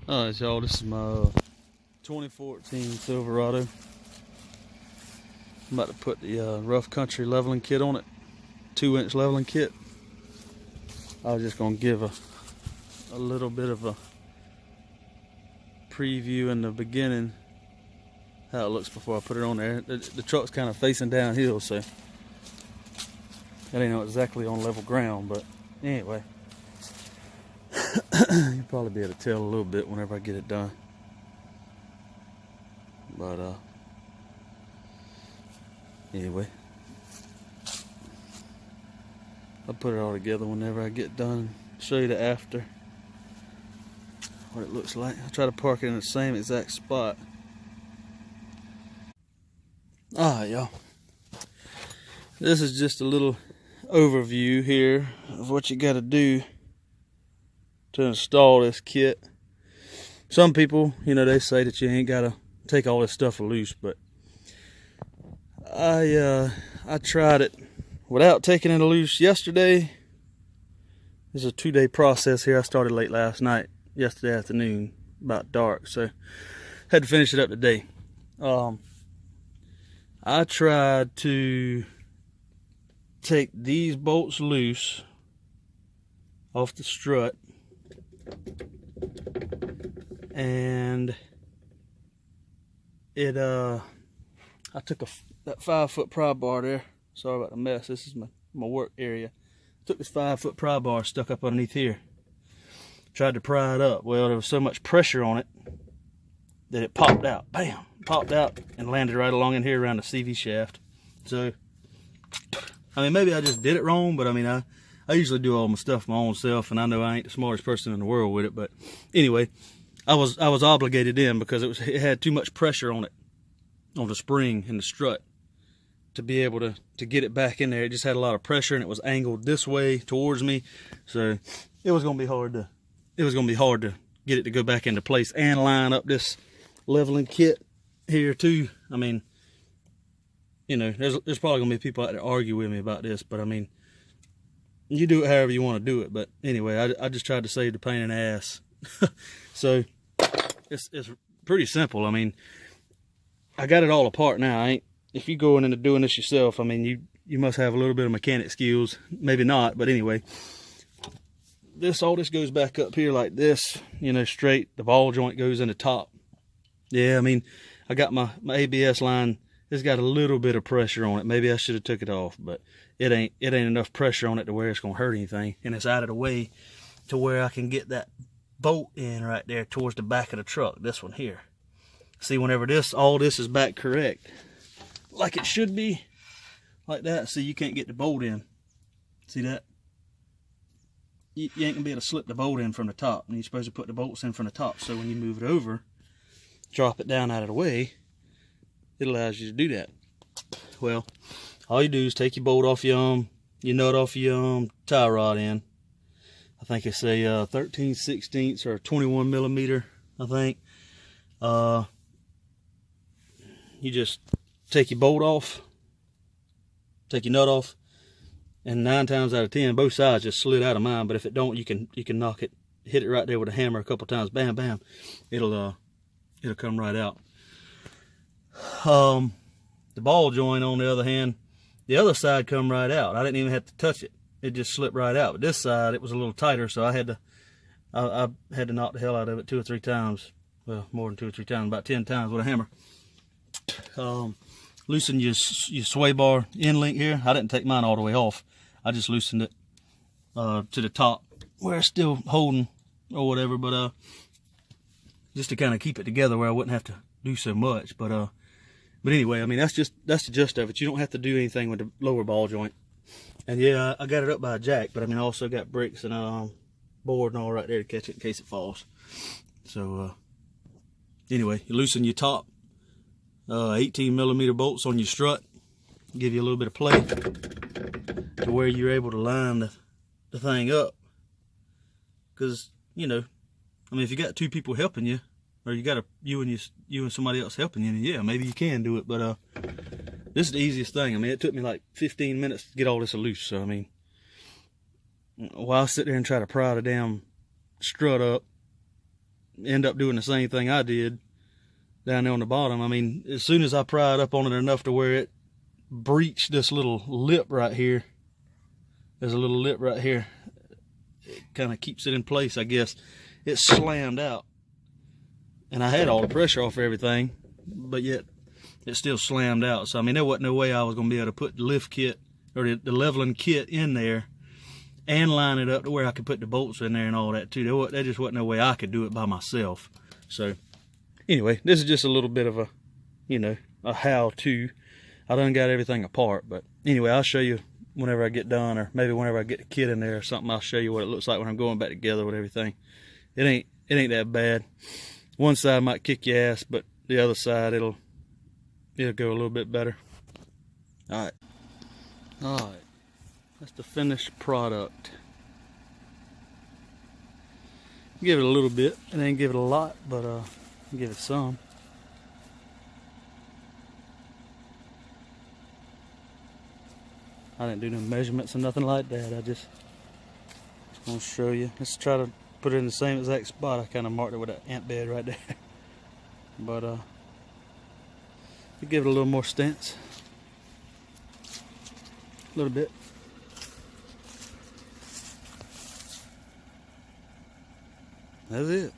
Alright y'all, this is my 2014 Silverado. I'm about to put the rough country leveling kit on it, 2-inch leveling kit. I was just going to give a little bit of a preview in the beginning how it looks before I put it on there. The truck's kind of facing downhill, so that ain't exactly on level ground, but anyway. You'll probably be able to tell a little bit whenever I get it done. But anyway, I'll put it all together whenever I get done. Show you the after, what it looks like. I'll try to park it in the same exact spot. Alright y'all, this is just a little overview here of what you got to do to install this kit. Some people, they say that you ain't gotta take all this stuff loose, but I tried it without taking it loose yesterday. This is a 2-day process here. I started late last night, yesterday afternoon, about dark, so had to finish it up today. I tried to take these bolts loose off the strut, and it I took that 5-foot pry bar there. Sorry about the mess. This is my work area. Took this 5-foot pry bar, stuck up underneath here, tried to pry it up. Well, there was so much pressure on it that it popped out. Bam! Popped out and landed right along in here around the CV shaft. So I mean, maybe I just did it wrong, but I mean, I usually do all my stuff my own self, and I know I ain't the smartest person in the world with it. But anyway, I was obligated in because it had too much pressure on it, on the spring and the strut, to be able to get it back in there. It just had a lot of pressure, and it was angled this way towards me, so it was gonna be hard to get it to go back into place and line up this leveling kit here too. I mean, there's probably gonna be people out there argue with me about this, but I mean, you do it however you want to do it. But anyway, I just tried to save the pain in the ass. So it's pretty simple. I mean, I got it all apart now. If you going into doing this yourself, I mean, you must have a little bit of mechanic skills. Maybe not, but anyway, all this goes back up here like this, straight. The ball joint goes in the top. Yeah, I mean, I got my ABS line. It's got a little bit of pressure on it. Maybe I should have took it off, but it ain't enough pressure on it to where it's gonna hurt anything. And it's out of the way to where I can get that bolt in right there towards the back of the truck. This one here. See, whenever all this is back correct, like it should be, like that. See, you can't get the bolt in. See that? You ain't gonna be able to slip the bolt in from the top. And you're supposed to put the bolts in from the top. So when you move it over, drop it down out of the way, it allows you to do that. Well, all you do is take your bolt off your nut off your tie rod end. I think it's a 13/16 or 21 millimeter, I think. You just take your bolt off, take your nut off, and 9 times out of 10, both sides just slid out of mine. But if it don't, you can knock it, hit it right there with a hammer a couple times, bam, bam. It'll come right out. The ball joint, on the other hand, the other side come right out. I didn't even have to touch it. It just slipped right out. But this side, it was a little tighter, so I had to knock the hell out of it 2 or 3 times. Well, more than 2 or 3 times, about 10 times with a hammer. Loosen your sway bar end link here. I didn't take mine all the way off. I just loosened it to the top where it's still holding or whatever, but just to kind of keep it together where I wouldn't have to do so much. But anyway, I mean, that's the gist of it. You don't have to do anything with the lower ball joint. And yeah, I got it up by a jack, but I mean, I also got bricks and board and all right there to catch it in case it falls. So anyway, you loosen your top 18 millimeter bolts on your strut, give you a little bit of play to where you're able to line the thing up. Because I mean, if you got 2 people helping you, or you got you and somebody else helping you, then yeah, maybe you can do it. But this is the easiest thing. I mean, it took me like 15 minutes to get all this loose. So I mean, while I sit there and try to pry the damn strut up, end up doing the same thing I did down there on the bottom. I mean, as soon as I pried up on it enough to where it breached this little lip right here, there's a little lip right here, it kind of keeps it in place, I guess. It slammed out, and I had all the pressure off everything, but yet it still slammed out. So I mean, there wasn't no way I was going to be able to put the lift kit or the leveling kit in there and line it up to where I could put the bolts in there and all that too. There just wasn't no way I could do it by myself. So anyway, this is just a little bit of a, you know, a how-to. I done got everything apart, but anyway, I'll show you whenever I get done, or maybe whenever I get the kit in there or something. I'll show you what it looks like when I'm going back together with everything. It ain't that bad. One side might kick your ass, but the other side it'll go a little bit better. All right, that's the finished product. Give it a little bit. It ain't give it a lot, but give it some. I didn't do no measurements or nothing like that. I just gonna show you. Let's try to put it in the same exact spot. I kind of marked it with an ant bed right there. But give it a little more stance. A little bit. That's it.